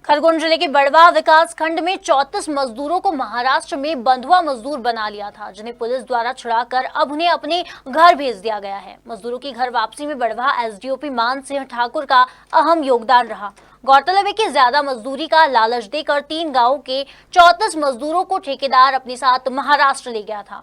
खरगोन जिले के बड़वा विकास खंड में 34 मजदूरों को महाराष्ट्र में बंधुआ मजदूर बना लिया था, जिन्हें पुलिस द्वारा छुड़ाकर अब उन्हें अपने घर भेज दिया गया है। मजदूरों की घर वापसी में बड़वा एसडीओपी मान सिंह ठाकुर का अहम योगदान रहा। गौरतलब है कि ज्यादा मजदूरी का लालच देकर 3 गांवों के 34 मजदूरों को ठेकेदार अपने साथ महाराष्ट्र ले गया था।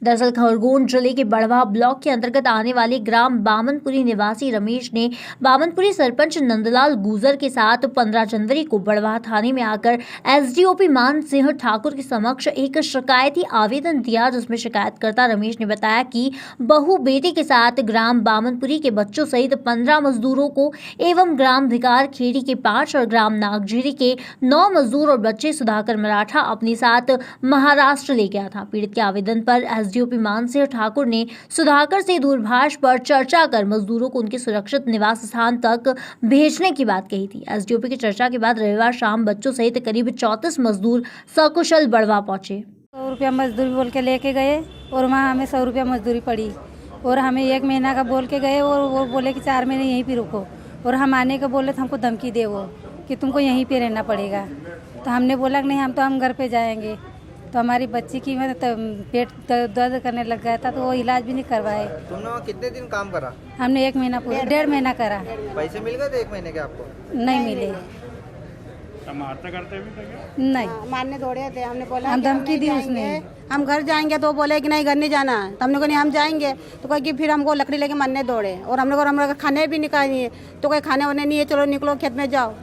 दरअसल खरगोन जिले के बड़वा ब्लॉक के अंतर्गत आने वाले ग्राम बामनपुरी निवासी रमेश ने बामनपुरी सरपंच नंदलाल गुजर के साथ 15 जनवरी को बड़वा थाने में आकर एसडीओपी मान सिंह ठाकुर के समक्ष एक शिकायती आवेदन दिया, जिसमें शिकायतकर्ता रमेश ने बताया कि बहू बेटे के साथ ग्राम बामनपुरी के बच्चों सहित 15 मजदूरों को एवं ग्राम भिकार खेड़ी के 5 और ग्राम नागझीरी के 9 मजदूर और बच्चे सुधाकर मराठा अपने साथ महाराष्ट्र ले गया था। पीड़ित के आवेदन पर एसडीओपी मान सिंह ठाकुर ने सुधाकर से दूरभाष पर चर्चा कर मजदूरों को उनके सुरक्षित निवास स्थान तक भेजने की बात कही थी। एसडीओपी की चर्चा के बाद रविवार शाम बच्चों सहित करीब 34 मजदूर सकुशल बड़वा पहुंचे। 100 रुपया मजदूरी बोल के लेके गए और वहाँ हमें 100 रुपया मजदूरी पड़ी और हमें 1 महीना का बोल के गए और वो बोले कि 4 महीने यहीं पे रुको और हम आने का बोले तो हमको धमकी दे वो कि तुमको यहीं पे रहना पड़ेगा। तो हमने बोला कि नहीं, हम घर पे जाएंगे। तो हमारी बच्ची की पेट दर्द करने लग गया था, तो वो इलाज भी नहीं करवाए। तुमने वहाँ कितने दिन काम करा? हमने 1 महीना पूरा 1.5 महीना करा। पैसे मिल गए थे 1 महीने के आपको? नहीं मिले। करते नहीं, मारने दौड़े थे। हमने बोला हम धमकी दी उसने, हम घर जाएंगे, तो बोले कि नहीं घर नहीं जाना। तो हमने कहा नहीं हम जाएंगे, तो कहा कि फिर हमको लकड़ी लेके मरने दौड़े और हम लोग खाने भी निकालिए, तो कहीं खाने वाने नहीं है, चलो निकलो खेत में जाओ।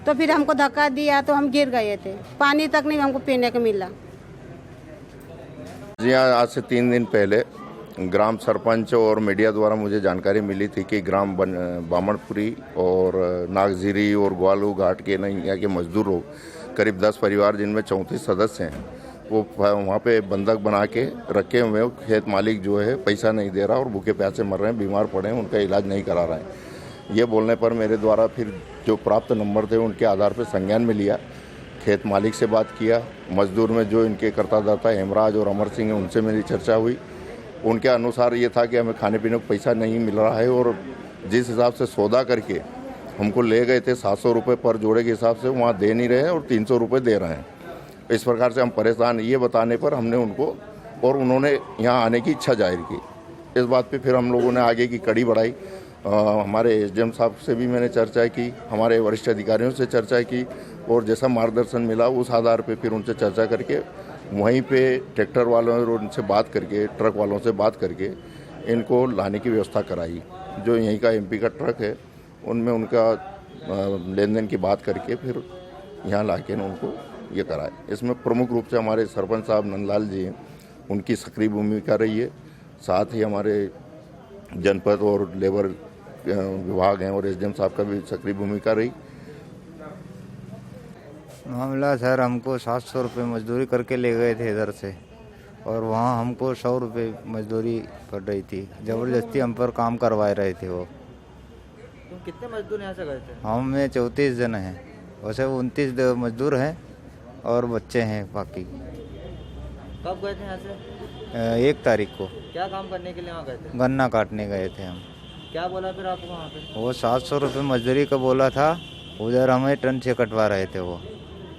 तो फिर हमको धक्का दिया तो हम गिर गए थे, पानी तक नहीं हमको पीने को मिला। जी हाँ, आज से 3 दिन पहले ग्राम सरपंच और मीडिया द्वारा मुझे जानकारी मिली थी कि ग्राम बामनपुरी और नागझीरी और ग्वालू घाट के यहाँ के मजदूर लोग करीब 10 परिवार जिनमें 34 सदस्य हैं, वो वहाँ पे बंधक बना के रखे हुए हैं। खेत मालिक जो है पैसा नहीं दे रहा और भूखे प्यासे मर रहे हैं, बीमार पड़े हैं, उनका इलाज नहीं करा रहा है। ये बोलने पर मेरे द्वारा फिर जो प्राप्त नंबर थे उनके आधार पर संज्ञान में लिया, खेत मालिक से बात किया, मजदूर में जो इनके कर्तादाता हेमराज और अमर सिंह हैं उनसे मेरी चर्चा हुई। उनके अनुसार ये था कि हमें खाने पीने को पैसा नहीं मिल रहा है और जिस हिसाब से सौदा करके हमको ले गए थे 700 रुपये पर जोड़े के हिसाब से, वहाँ दे नहीं रहे हैं और 300 रुपये दे रहे हैं। इस प्रकार से हम परेशान। ये बताने पर हमने उनको और उन्होंने यहाँ आने की इच्छा जाहिर की। इस बात पर फिर हम लोगों ने आगे की कड़ी बढ़ाई। हमारे एसडीएम साहब से भी मैंने चर्चा की, हमारे वरिष्ठ अधिकारियों से चर्चा की और जैसा मार्गदर्शन मिला उस आधार पे फिर उनसे चर्चा करके वहीं पे ट्रैक्टर वालों और उनसे बात करके, ट्रक वालों से बात करके इनको लाने की व्यवस्था कराई। जो यहीं का एमपी का ट्रक है उनमें उनका लेन देन की बात करके फिर यहाँ ला के उनको ये कराए। इसमें प्रमुख रूप से हमारे सरपंच साहब नंदलाल जी हैं, उनकी सक्रिय भूमिका रही है। साथ ही हमारे जनपद और लेबर विभाग हैं और एसडीएम साहब का भी सक्रिय भूमिका रही। मामला सर, हमको 700 रुपये मजदूरी करके ले गए थे इधर से और वहाँ हमको 100 रुपये मजदूरी पड़ रही थी। ज़बरदस्ती हम पर काम करवा रहे थे वो। तुम कितने मजदूर यहाँ से गए थे? हम में 34 जन हैं, वैसे 29 मजदूर हैं और बच्चे हैं बाकी। कब गए थे यहाँ से? 1 तारीख को। क्या काम करने के लिए वहाँ गए थे? गन्ना काटने गए थे हम। क्या बोला फिर आपको वहाँ पे? वो 700 रुपये मजदूरी का बोला था, उधर हमें टन से कटवा रहे थे वो।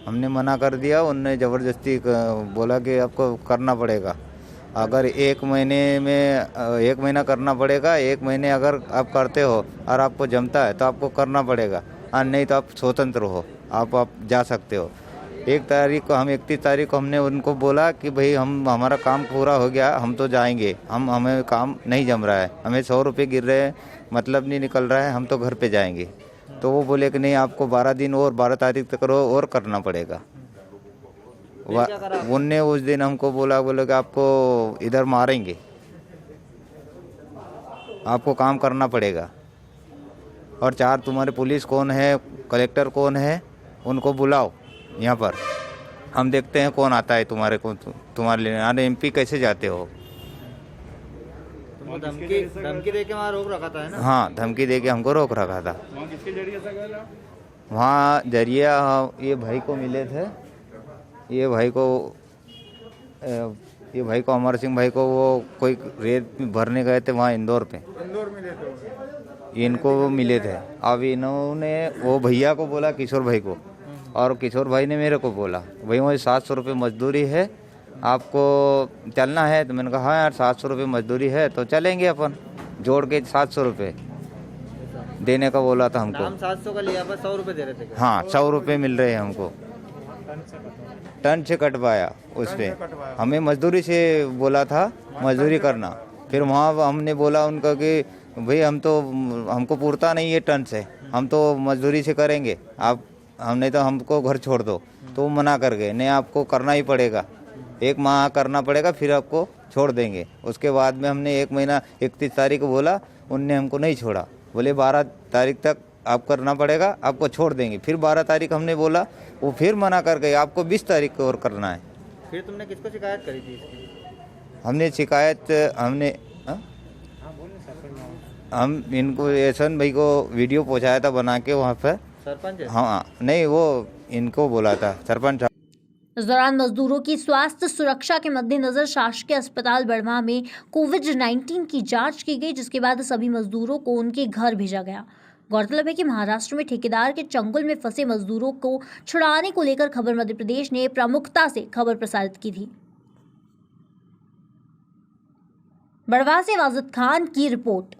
हमने मना कर दिया, उनने ज़बरदस्ती बोला कि आपको करना पड़ेगा। अगर 1 महीने में 1 महीना करना पड़ेगा, 1 महीने अगर आप करते हो और आपको जमता है तो आपको करना पड़ेगा, और नहीं तो आप स्वतंत्र हो, आप जा सकते हो। 1 तारीख को 31 तारीख को हमने उनको बोला कि भाई हमारा काम पूरा हो गया, हम तो जाएंगे, हमें काम नहीं जम रहा है, हमें 100 रुपये गिर रहे हैं, मतलब नहीं निकल रहा है, हम तो घर पे जाएंगे। तो वो बोले कि नहीं, आपको 12 दिन और 12 तारीख तक और करना पड़ेगा। उनने उस दिन हमको बोला कि आपको इधर मारेंगे, आपको काम करना पड़ेगा। और 4 तुम्हारे पुलिस कौन है, कलेक्टर कौन है, उनको बुलाओ यहाँ पर, हम देखते हैं कौन आता है तुम्हारे लिए। अरे एमपी कैसे जाते हो? तुमको धमकी दे के वहाँ रोक रखा था, है ना? हाँ, धमकी दे के हमको रोक रखा था। वहाँ किसके जरिए से गए आप? वहाँ जरिया ये भाई को मिले थे, ये भाई को अमर सिंह भाई को, वो कोई रेत भरने गए थे वहाँ इंदौर पे। इंदौर में देते हो? इनको मिले थे। अब इन्होंने वो भैया को बोला, किशोर भाई को, और किशोर भाई ने मेरे को बोला भाई वही 700 रुपये मजदूरी है, आपको चलना है? तो मैंने कहा हाँ यार 700 रुपये मजदूरी है तो चलेंगे अपन, जोड़ के 700 रुपये देने का बोला था हमको। नाम 700 का लिया, बस 100 रुपए दे रहे थे क्या? हाँ 100 रुपये मिल रहे हैं हमको, टन से कटवाया उस पर। हमें मजदूरी से बोला था मजदूरी करना, फिर वहाँ हमने बोला उनका कि भाई हमको पूरता नहीं है टन से, हम तो मजदूरी से करेंगे, आप हमने तो हमको घर छोड़ दो। तो वो मना कर गए, नहीं आपको करना ही पड़ेगा, 1 माह करना पड़ेगा फिर आपको छोड़ देंगे। उसके बाद में हमने 1 महीना 31 तारीख को बोला, उनने हमको नहीं छोड़ा, बोले 12 तारीख तक आप करना पड़ेगा, आपको छोड़ देंगे। फिर 12 तारीख हमने बोला, वो फिर मना कर गए, आपको 20 तारीख को और करना है। फिर तुमने किसको शिकायत करी थी इसकी? हमने शिकायत हम इनको एहसन भाई को वीडियो पहुंचाया था बना के वहाँ पर। सरपंच है? हाँ नहीं, वो इनको बोला था सरपंच। इस दौरान मजदूरों की स्वास्थ्य सुरक्षा के मद्देनजर शासकीय अस्पताल बड़वा में कोविड-19 की जांच की गई, जिसके बाद सभी मजदूरों को उनके घर भेजा गया। गौरतलब है कि महाराष्ट्र में ठेकेदार के चंगुल में फंसे मजदूरों को छुड़ाने को लेकर खबर मध्य प्रदेश ने प्रमुखता से खबर प्रसारित की थी। बड़वा से वाजिद खान की रिपोर्ट।